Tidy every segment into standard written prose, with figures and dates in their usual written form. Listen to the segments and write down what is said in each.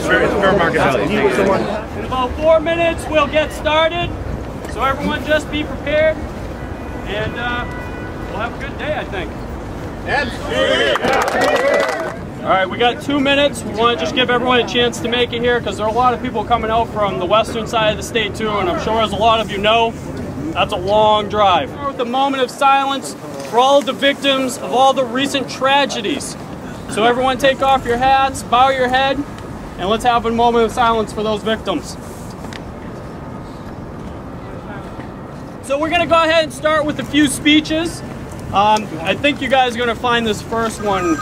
fair market value. In about 4 minutes, we'll get started. So everyone just be prepared, and we'll have a good day, I think. All right, we got 2 minutes. We want to just give everyone a chance to make it here because there are a lot of people coming out from the western side of the state too, and I'm sure as a lot of you know, that's a long drive. With a moment of silence for all of the victims of all the recent tragedies. So everyone take off your hats, bow your head, and let's have a moment of silence for those victims. So we're going to go ahead and start with a few speeches. I think you guys are going to find this first one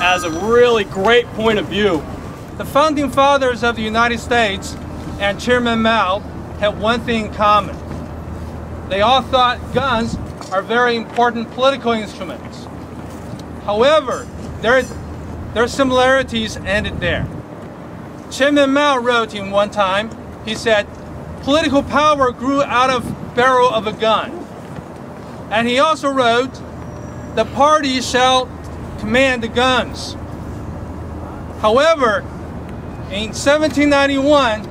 as a really great point of view. The founding fathers of the United States and Chairman Mao had one thing in common. They all thought guns are very important political instruments. However, their similarities ended there. Chairman Mao wrote in one time, he said, political power grew out of barrel of a gun. And he also wrote, the party shall command the guns. However, in 1791,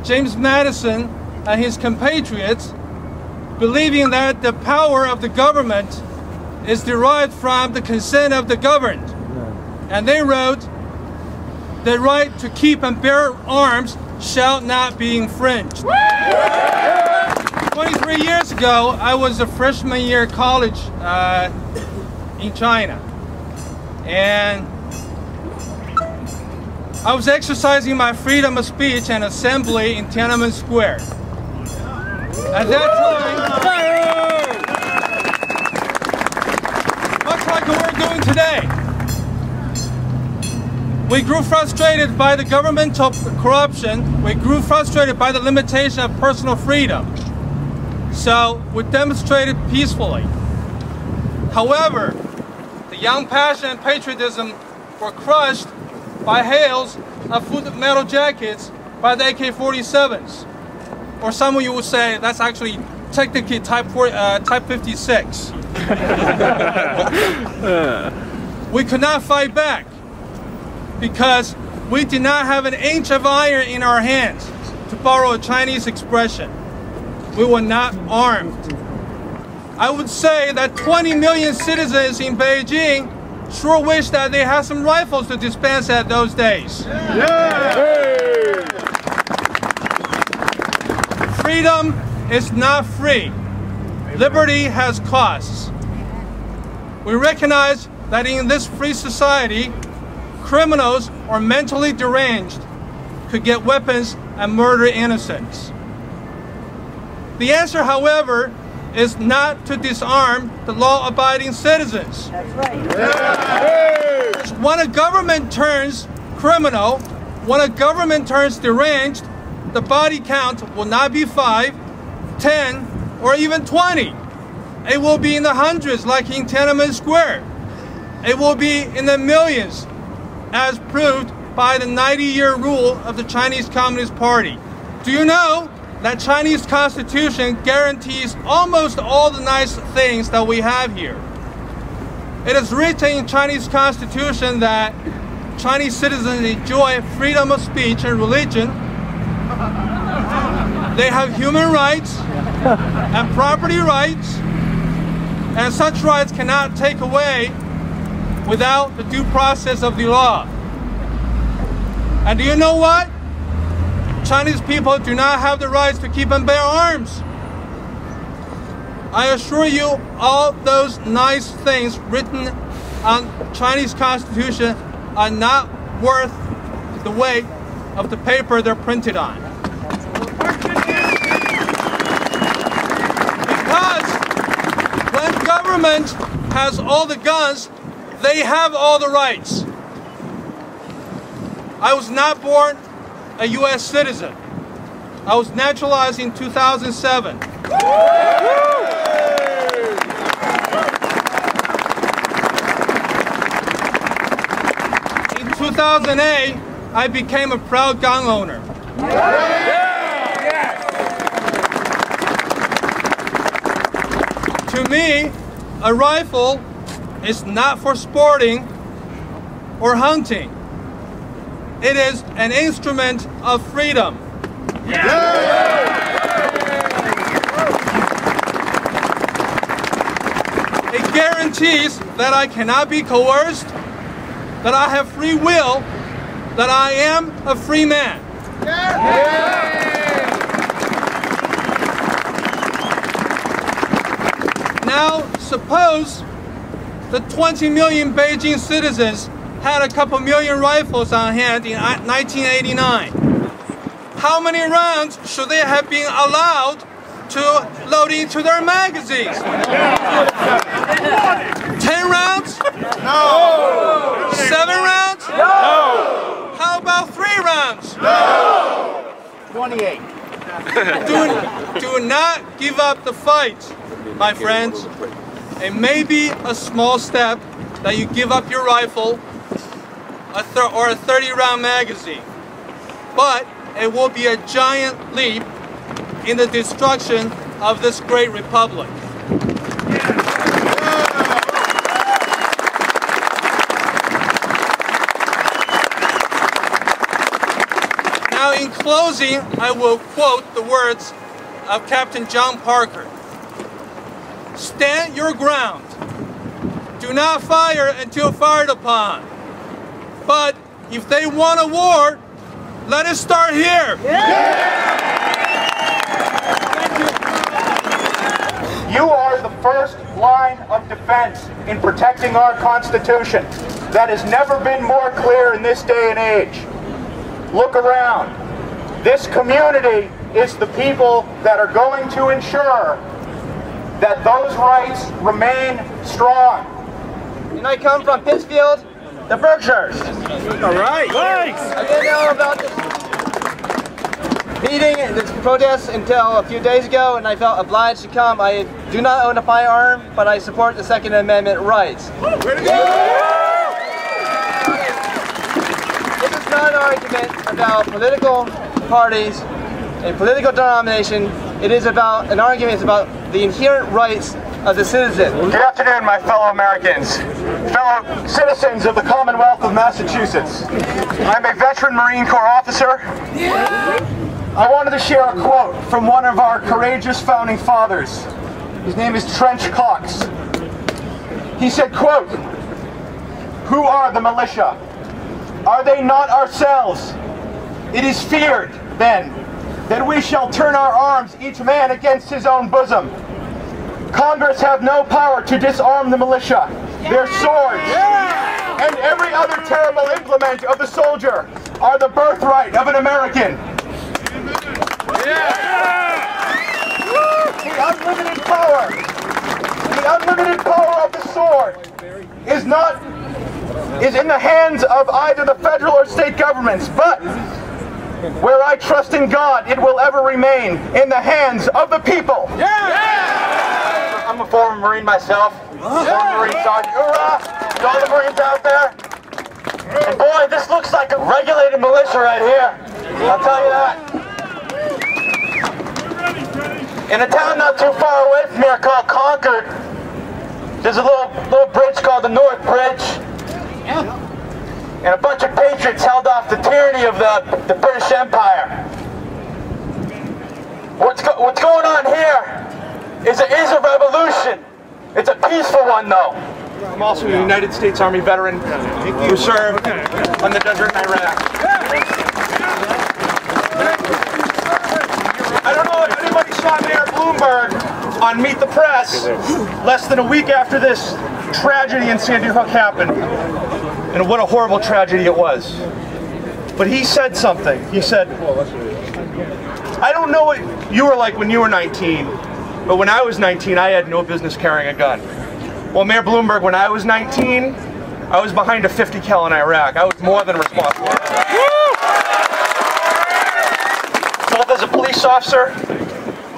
James Madison and his compatriots, believing that the power of the government is derived from the consent of the governed, and they wrote, the right to keep and bear arms shall not be infringed. 23 years ago, I was a freshman year of college in China. And I was exercising my freedom of speech and assembly in Tiananmen Square. At that time, much like what we're doing today, we grew frustrated by the governmental corruption. We grew frustrated by the limitation of personal freedom. So we demonstrated peacefully. However, the young passion and patriotism were crushed by hails of metal jackets by the AK-47s. Or some of you would say that's actually technically Type 56. We could not fight back because we did not have an inch of iron in our hands, to borrow a Chinese expression. We were not armed. I would say that 20 million citizens in Beijing sure wish that they had some rifles to dispense at those days. Yeah. Freedom is not free. Liberty has costs. We recognize that in this free society, criminals or mentally deranged could get weapons and murder innocents. The answer, however, is not to disarm the law-abiding citizens. That's right. Yeah. When a government turns criminal, when a government turns deranged, the body count will not be 5, 10, or even 20. It will be in the hundreds, like in Tiananmen Square. It will be in the millions, as proved by the 90-year rule of the Chinese Communist Party. Do you know that Chinese Constitution guarantees almost all the nice things that we have here? It is written in Chinese Constitution that Chinese citizens enjoy freedom of speech and religion. They have human rights and property rights, and such rights cannot take away without the due process of the law. And do you know what? Chinese people do not have the rights to keep and bear arms. I assure you, all those nice things written on Chinese Constitution are not worth the weight of the paper they're printed on. Because when government has all the guns, they have all the rights. I was not born a U.S. citizen. I was naturalized in 2007. In 2008, I became a proud gun owner. To me, a rifle is not for sporting or hunting. it is an instrument of freedom. It guarantees that I cannot be coerced, that I have free will, that I am a free man. Now, suppose the 20 million Beijing citizens had a couple million rifles on hand in 1989. How many rounds should they have been allowed to load into their magazines? 10 rounds? No! 7 rounds? No! How about 3 rounds? No! 28. Do not give up the fight, my friends. It may be a small step that you give up your rifle or a 30-round magazine, but it will be a giant leap in the destruction of this great republic. Now, in closing, I will quote the words of Captain John Parker. Stand your ground. Do not fire until fired upon. But if they want a war, let it start here. You are the first line of defense in protecting our Constitution. That has never been more clear in this day and age. Look around. This community is the people that are going to ensure that those rights remain strong. And I come from Pittsfield, the Berkshires. All right. Nice. I didn't know about this meeting and this protest until a few days ago, and I felt obliged to come. I do not own a firearm, but I support the Second Amendment rights. Way to go! This is not an argument about political parties and political denomination. It is about an argument about the inherent rights of the citizen. Good afternoon, my fellow Americans, fellow citizens of the Commonwealth of Massachusetts. I'm a veteran Marine Corps officer. I wanted to share a quote from one of our courageous founding fathers. His name is Trench Cox. He said, quote, "Who are the militia? Are they not ourselves? It is feared, then, that we shall turn our arms, each man against his own bosom. Congress have no power to disarm the militia. Their swords and every other terrible implement of the soldier are the birthright of an American." The unlimited power of the sword is in the hands of either the federal or state governments, but where I trust in God, it will ever remain in the hands of the people. I'm a former Marine myself, former Marine Sergeant. Hoorah! To all the Marines out there. And boy, this looks like a regulated militia right here. I'll tell you that. In a town not too far away from here called Concord, there's a little bridge called the North Bridge. And a bunch of patriots held off the tyranny of the British Empire. What's going on here is a revolution. It's a peaceful one, though. I'm also a United States Army veteran who served on the desert in Iraq. I don't know if anybody saw Mayor Bloomberg on Meet the Press less than a week after this tragedy in Sandy Hook happened. And what a horrible tragedy it was. But he said something. He said, "I don't know what you were like when you were 19, but when I was 19, I had no business carrying a gun." Well, Mayor Bloomberg, when I was 19, I was behind a 50 cal in Iraq. I was more than responsible. Both as a police officer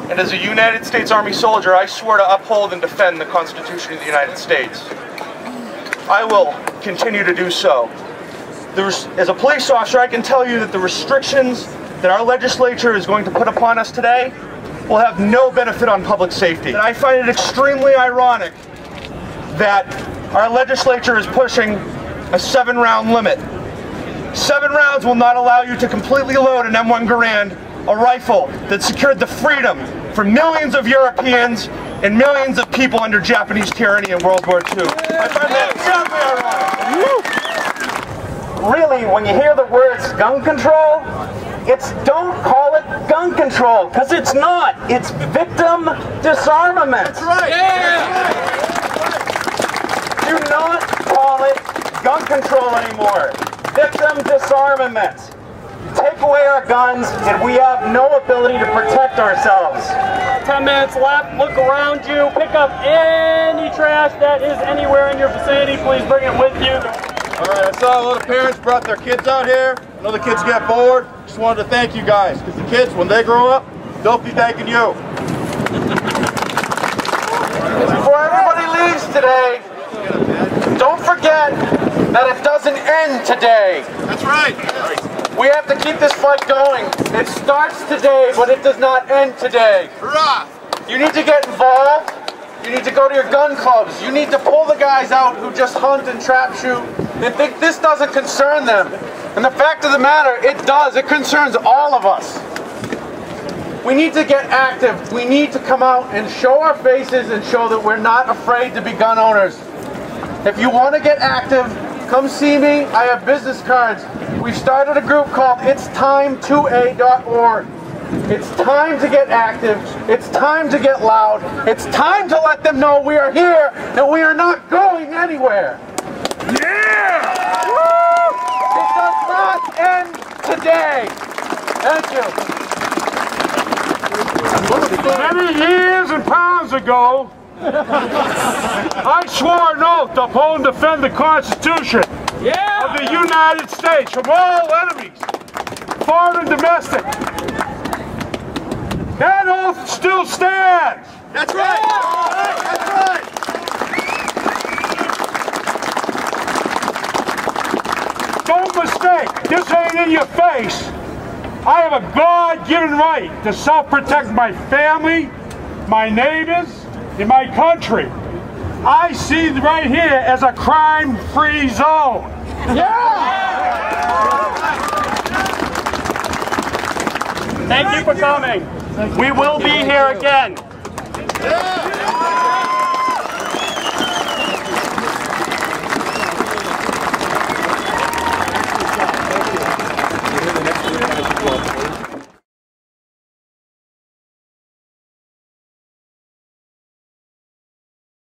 and as a United States Army soldier, I swore to uphold and defend the Constitution of the United States. I will continue to do so. As a police officer, I can tell you that the restrictions that our legislature is going to put upon us today will have no benefit on public safety. And I find it extremely ironic that our legislature is pushing a 7-round limit. 7 rounds will not allow you to completely load an M1 Garand, a rifle that secured the freedom for millions of Europeans and millions of people under Japanese tyranny in World War II. I find that exactly ironic. Really, when you hear the words gun control, don't call it gun control, because it's not. It's victim disarmament. That's right. Yeah. Do not call it gun control anymore. Victim disarmament. Take away our guns, and we have no ability to protect ourselves. 10 minutes left. Look around you. Pick up any trash that is anywhere in your vicinity. Please bring it with you. All right, I saw a lot of parents brought their kids out here. I know the kids get bored. Just wanted to thank you guys, because the kids, when they grow up, they'll be thanking you. Before everybody leaves today, don't forget that it doesn't end today. That's right. We have to keep this fight going. It starts today, but it does not end today. Hurrah! You need to get involved. You need to go to your gun clubs. You need to pull the guys out who just hunt and trap shoot. They think this doesn't concern them. And the fact of the matter, it does. It concerns all of us. We need to get active. We need to come out and show our faces and show that we're not afraid to be gun owners. If you want to get active, come see me. I have business cards. We've started a group called itsTime2A.org. It's time to get active. It's time to get loud. It's time to let them know we are here and we are not going anywhere. Yeah! Woo! It does not end today. Thank you. Many years and pounds ago, I swore an oath to uphold and defend the Constitution of the United States from all enemies, foreign and domestic. That oath still stands. That's right. That's right. Don't mistake, this ain't in your face. I have a God-given right to self-protect my family, my neighbors, and my country. I see right here as a crime-free zone. Thank you for coming. We will be here again. Yeah.